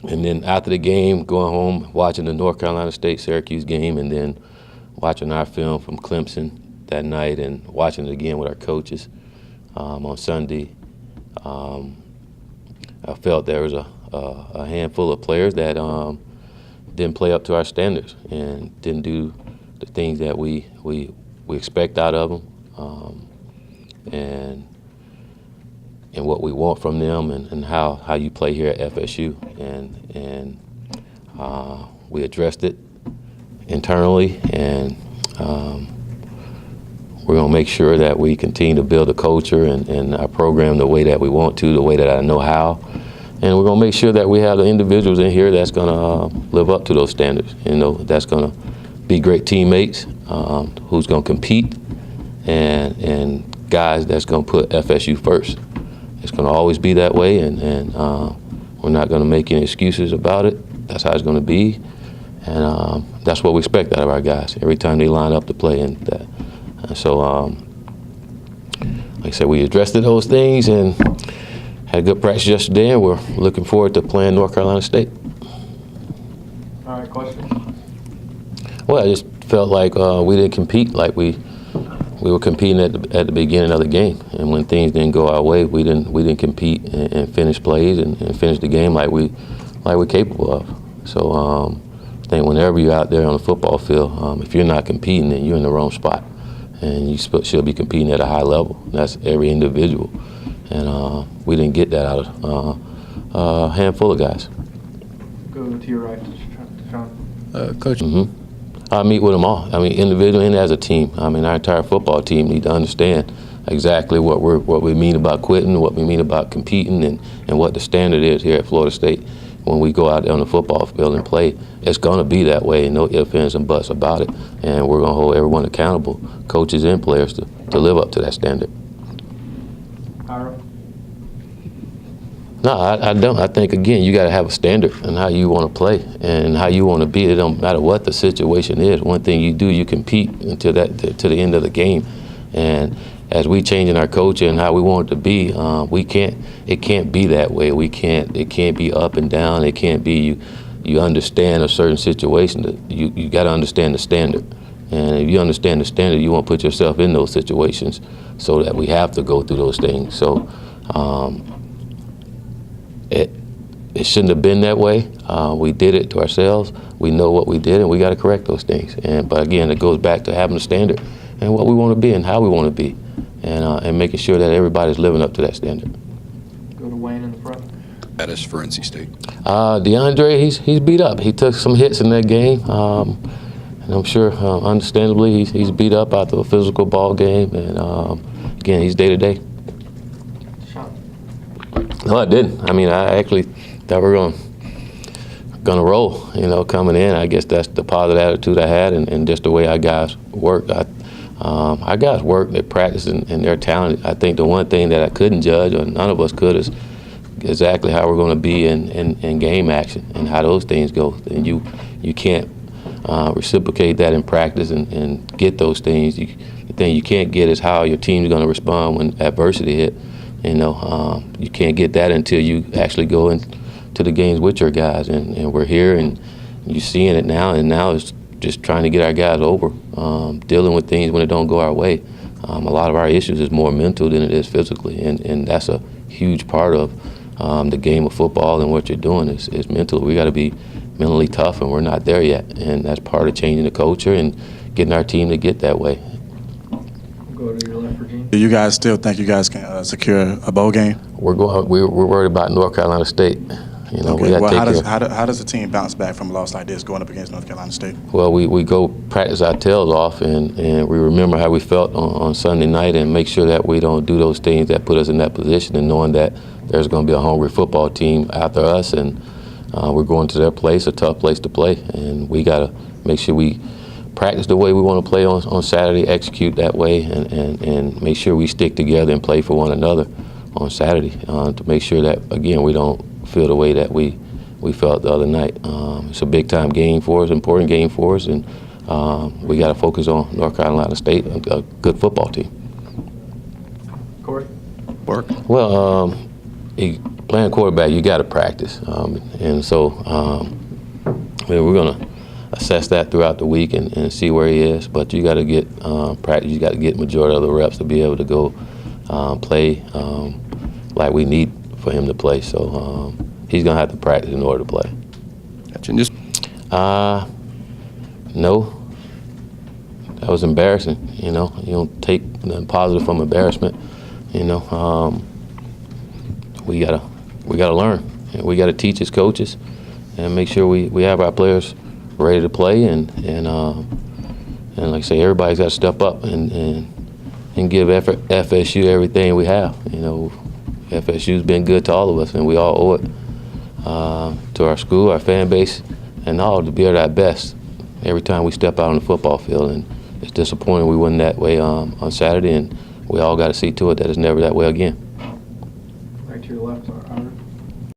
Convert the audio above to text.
And then after the game, going home, watching the North Carolina State-Syracuse game, and then watching our film from Clemson that night and watching it again with our coaches on Sunday. I felt there was a handful of players that didn't play up to our standards and didn't do the things that we expect out of them, and what we want from them, and how you play here at FSU, and we addressed it internally, and we're going to make sure that we continue to build a culture and our program the way that we want to, the way that I know how. And we're going to make sure that we have the individuals in here that's going to live up to those standards. That's going to be great teammates, who's going to compete, and guys that's going to put FSU first. It's going to always be that way, and we're not going to make any excuses about it. That's how it's going to be, and that's what we expect out of our guys every time they line up to play. And so, like I said, we addressed those things and had a good practice yesterday, and we're looking forward to playing North Carolina State. All right, questions? Well, I just felt like we didn't compete like we were competing at the beginning of the game, and when things didn't go our way, we didn't compete and finish plays and finish the game like we're capable of. So I think whenever you're out there on the football field, if you're not competing, then you're in the wrong spot, and you should be competing at a high level. That's every individual. And we didn't get that out of a handful of guys. Go to your right, Sean. Coach. I meet with them all. I mean, individually and as a team. I mean, our entire football team need to understand exactly what we mean about quitting, what we mean about competing, and what the standard is here at Florida State. When we go out there on the football field and play, it's going to be that way, no ifs, ands, and buts about it. And we're going to hold everyone accountable, coaches and players, to live up to that standard. No, I don't. I think, again, you got to have a standard in how you want to play and how you want to be. It don't matter what the situation is. One thing you do, you compete until to the end of the game. And as we changing our culture and how we want it to be, it can't be that way. It can't be up and down. It can't be you understand a certain situation. You got to understand the standard. And if you understand the standard, you won't put yourself in those situations so that we have to go through those things. So it shouldn't have been that way. We did it to ourselves. We know what we did, and we got to correct those things. But again, it goes back to having a standard and what we want to be and how we want to be, and making sure that everybody's living up to that standard. Go to Wayne in the front. That is for NC State. DeAndre, he's beat up. He took some hits in that game, and I'm sure, understandably, he's beat up after a physical ball game. And again, he's day to day. No, I didn't. I mean, I actually thought we were gonna roll, coming in. I guess that's the positive attitude I had, and just the way our guys work. Our guys work, they practice, and they're talented. I think the one thing that I couldn't judge, or none of us could, is exactly how we're going to be in game action and how those things go. And you can't reciprocate that in practice and get those things. The thing you can't get is how your team's going to respond when adversity hit. You can't get that until you actually go into the games with your guys. And we're here, and you're seeing it now. And now it's just trying to get our guys over, dealing with things when it don't go our way. A lot of our issues is more mental than it is physically, and that's a huge part of the game of football. And what you're doing is mental. We got to be mentally tough, and we're not there yet. And that's part of changing the culture and getting our team to get that way. Go to your left, Virginia. Do you guys still think you guys can secure a bowl game? We're worried about North Carolina State. Okay. Well, how does the team bounce back from a loss like this going up against North Carolina State? Well, we go practice our tails off, and we remember how we felt on Sunday night, and make sure that we don't do those things that put us in that position, and knowing that there's going to be a hungry football team after us, and we're going to their place, a tough place to play, and we got to make sure we practice the way we want to play on Saturday, execute that way, and make sure we stick together and play for one another on Saturday to make sure that, again, we don't feel the way that we felt the other night. It's a big-time game for us, important game for us, and we got to focus on North Carolina State, a good football team. Corey? Work. Well, playing quarterback, you got to practice, and so we're gonna assess that throughout the week and see where he is. But you got to get practice. You got to get majority of the reps to be able to go play like we need for him to play. So he's gonna have to practice in order to play. Gotcha. And just No, that was embarrassing. You know, you don't take nothing positive from embarrassment. You know, we gotta learn, and we gotta teach as coaches, and make sure we have our players ready to play, and like I say, everybody's got to step up and give FSU everything we have. You know, FSU's been good to all of us, and we all owe it to our school, our fan base, and all to be at our best every time we step out on the football field. And it's disappointing we wasn't that way on Saturday, and we all got to see to it that it's never that way again.